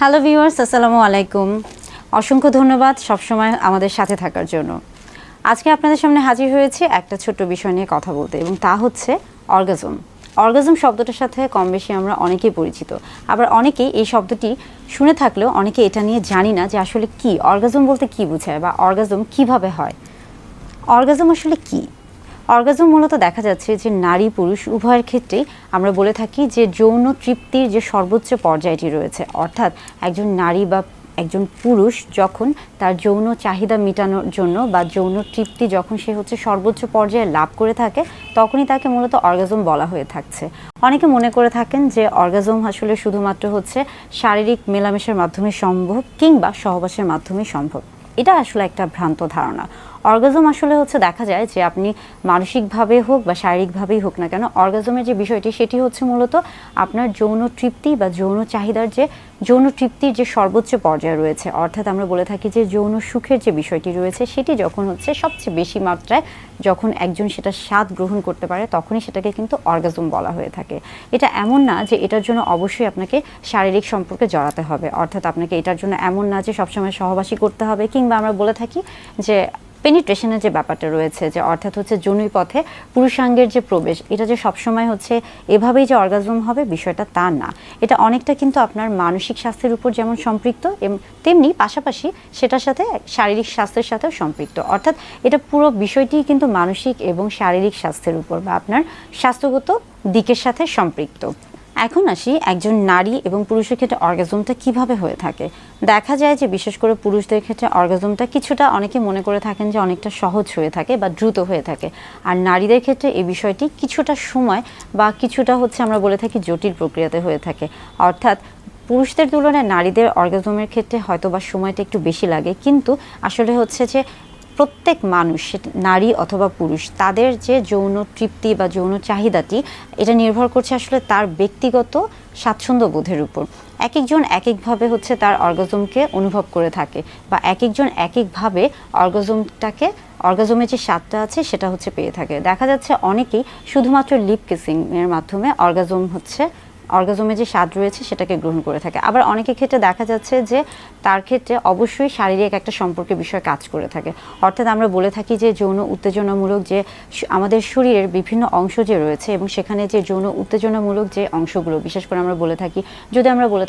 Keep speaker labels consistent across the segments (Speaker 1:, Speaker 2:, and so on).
Speaker 1: Hello viewers, আসসালামু আলাইকুম। অসংখ্য ধন্যবাদ সবসময় আমাদের সাথে থাকার জন্য। আজকে আপনাদের সামনে হাজির হয়েছি একটা ছোট্ট বিষয় নিয়ে কথা বলতে, এবং তা হচ্ছে অর্গাজম। অর্গাজম শব্দটার সাথে কম বেশি আমরা অনেকেই পরিচিত, আবার অনেকেই এই শব্দটি শুনে থাকলেও অনেকে এটা নিয়ে জানি না যে আসলে কি অর্গাজম বলতে কি বোঝায় বা অর্গাজম কিভাবে হয়। অর্গাজম আসলে কি? অর্গাজম মূলত দেখা যাচ্ছে যে নারী পুরুষ উভয়ের ক্ষেত্রেই আমরা বলে থাকি যে যৌন তৃপ্তির যে সর্বোচ্চ পর্যায়টি রয়েছে, অর্থাৎ একজন নারী বা একজন পুরুষ যখন তার যৌন চাহিদা মেটানোর জন্য বা যৌন তৃপ্তি যখন সে সর্বোচ্চ পর্যায়ে লাভ করে থাকে, তখনই তাকে মূলত অর্গাজম বলা হয়ে থাকছে। অনেকে মনে করে থাকেন যে অর্গাজম আসলে শুধুমাত্র শারীরিক মেলামেশার মাধ্যমে সম্ভব কিংবা সহবাসের মাধ্যমে সম্ভব। এটা আসলে একটা ভ্রান্ত ধারণা। অর্গাজম আসলে দেখা যায় যে আপনি মানসিকভাবে হোক বা শারীরিকভাবেই হোক না কেন, অর্গাজমের যে বিষয়টি সেটি মূলত আপনার যৌন তৃপ্তি বা যৌন চাহিদার যে যৌন তৃপ্তির যে সর্বোচ্চ পর্যায়ে রয়েছে, অর্থাৎ আমরা বলে থাকি যে যৌন সুখের যে বিষয়টি রয়েছে সেটি যখন সবচেয়ে বেশি মাত্রায় যখন একজন সেটা স্বাদ গ্রহণ করতে পারে, তখনই সেটাকে কিন্তু অর্গাজম বলা হয়ে থাকে। এটা এমন না যে এটার জন্য অবশ্যই আপনাকে শারীরিক সম্পর্কে জড়াতে হবে, অর্থাৎ আপনাকে এটার জন্য এমন না যে সবসময় সহবাসী করতে হবে, কিংবা আমরা বলে থাকি যে পেনিট্রেশনের যে ব্যাপারটা রয়েছে, যে অর্থাৎ যৌনই পথে পুরুষাঙ্গের যে প্রবেশ, এটা যে সবসময় এভাবেই যে অর্গাজম হবে বিষয়টা তা না। এটা অনেকটা কিন্তু আপনার মানসিক স্বাস্থ্যের উপর যেমন সম্পৃক্ত, তেমনি পাশাপাশি সেটার সাথে শারীরিক স্বাস্থ্যের সাথেও সম্পৃক্ত, অর্থাৎ এটা পুরো বিষয়টি কিন্তু মানসিক এবং শারীরিক স্বাস্থ্যের উপর বা আপনার স্বাস্থ্যগত দিকের সাথে সম্পৃক্ত। এখন আসি একজন নারী এবং পুরুষের ক্ষেত্রে অর্গাজমটা কিভাবে হয়ে থাকে। দেখা যায় যে বিশেষ করে পুরুষদের ক্ষেত্রে অর্গাজমটা কিছুটা অনেকে মনে করে থাকেন যে অনেকটা সহজ হয়ে থাকে বা দ্রুত হয়ে থাকে, আর নারীদের ক্ষেত্রে এই বিষয়টি কিছুটা সময় বা কিছুটা আমরা বলে থাকি জটিল প্রক্রিয়াতে হয়ে থাকে। অর্থাৎ পুরুষদের তুলনায় নারীদের অর্গাজমের ক্ষেত্রে হয়তো বা সময়টা একটু বেশি লাগে, কিন্তু আসলে যে প্রত্যেক মানুষ, নারী অথবা পুরুষ, তাদের যে যৌন তৃপ্তি বা যৌন চাহিদাটি এটা নির্ভর করছে আসলে তার ব্যক্তিগত স্বাচ্ছন্দ্য বোধের উপর। এক একজন এক একভাবে তার অর্গাজমকে অনুভব করে থাকে, বা এক একজন এক একভাবে অর্গাজমের যে স্বাদটা আছে সেটা পেয়ে থাকে। দেখা যাচ্ছে অনেকেই শুধুমাত্র লিপ কিসিং এর মাধ্যমে অর্গাজমের যে স্বাদ রয়েছে সেটাকে গ্রহণ করে থাকে। আবার অনেকের ক্ষেত্রে দেখা যাচ্ছে যে তার ক্ষেত্রে অবশ্যই শারীরিক একটা সম্পর্কের বিষয় কাজ করে থাকে, অর্থাৎ আমরা বলে থাকি যে যৌন উত্তেজনামূলক যে আমাদের শরীরের বিভিন্ন অংশ যে রয়েছে, এবং সেখানে যে যৌন উত্তেজনামূলক যে অংশগুলো, বিশেষ করে আমরা বলে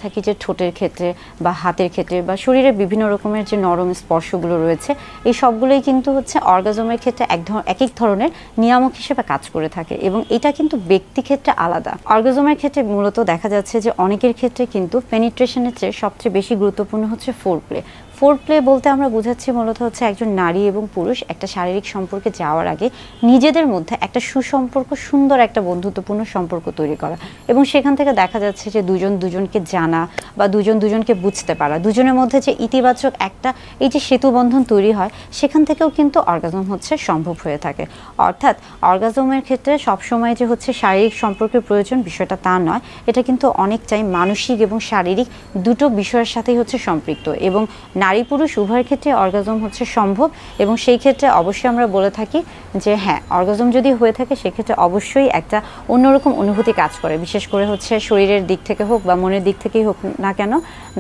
Speaker 1: থাকি যে ঠোঁটের ক্ষেত্রে বা হাতের ক্ষেত্রে বা শরীরের বিভিন্ন রকমের যে নরম স্পর্শগুলো রয়েছে, এই সবগুলোই কিন্তু অর্গাজমের ক্ষেত্রে এক এক ধরনের নিয়ামক হিসেবে কাজ করে থাকে, এবং এটা কিন্তু ব্যক্তি ক্ষেত্রে আলাদা। অর্গাজমের ক্ষেত্রে মূলত দেখা যাচ্ছে যে অনেকের ক্ষেত্রে কিন্তু পেনিট্রেশনের চেয়ে সবচেয়ে বেশি গুরুত্বপূর্ণ ফোরপ্লে। ফোরপ্লে বলতে আমরা বোঝাচ্ছি মূলত একজন নারী এবং পুরুষ একটা শারীরিক সম্পর্কে যাওয়ার আগে নিজেদের মধ্যে একটা সুসম্পর্ক, সুন্দর একটা বন্ধুত্বপূর্ণ সম্পর্ক তৈরি করা, এবং সেখান থেকে দেখা যাচ্ছে যে দুজন দুজনকে জানা বা দুজন দুজনকে বুঝতে পারা, দুজনের মধ্যে যে ইতিবাচক একটা এই যে সেতুবন্ধন তৈরি হয়, সেখান থেকেও কিন্তু অর্গাজম সম্ভব হয়ে থাকে। অর্থাৎ অর্গাজমের ক্ষেত্রে সবসময় যে শারীরিক সম্পর্কের প্রয়োজন বিষয়টা তা নয়, এটা কিন্তু অনেকটাই মানসিক এবং শারীরিক দুটো বিষয়ের সাথেই সম্পৃক্ত, এবং নারী পুরুষ উভয়ের ক্ষেত্রে অর্গাজম সম্ভব। এবং সেই ক্ষেত্রে অবশ্যই আমরা বলে থাকি যে হ্যাঁ, অর্গাজম যদি হয়ে থাকে সেক্ষেত্রে অবশ্যই একটা অন্যরকম অনুভূতি কাজ করে, বিশেষ করে শরীরের দিক থেকে হোক বা মনের দিক থেকেই হোক না কেন।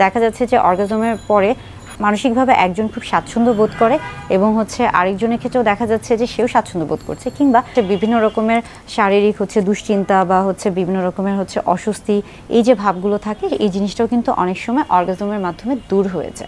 Speaker 1: দেখা যাচ্ছে যে অর্গাজমের পরে মানসিকভাবে একজন খুব স্বাচ্ছন্দ্য বোধ করে, এবং আরেকজনের ক্ষেত্রেও দেখা যাচ্ছে যে সেও স্বাচ্ছন্দ্য বোধ করছে, কিংবা বিভিন্ন রকমের শারীরিক দুশ্চিন্তা বা বিভিন্ন রকমের অস্বস্তি, এই যে ভাবগুলো থাকে, এই জিনিসটাও কিন্তু অনেক সময় অর্গাজমের মাধ্যমে দূর হয়ে যায়।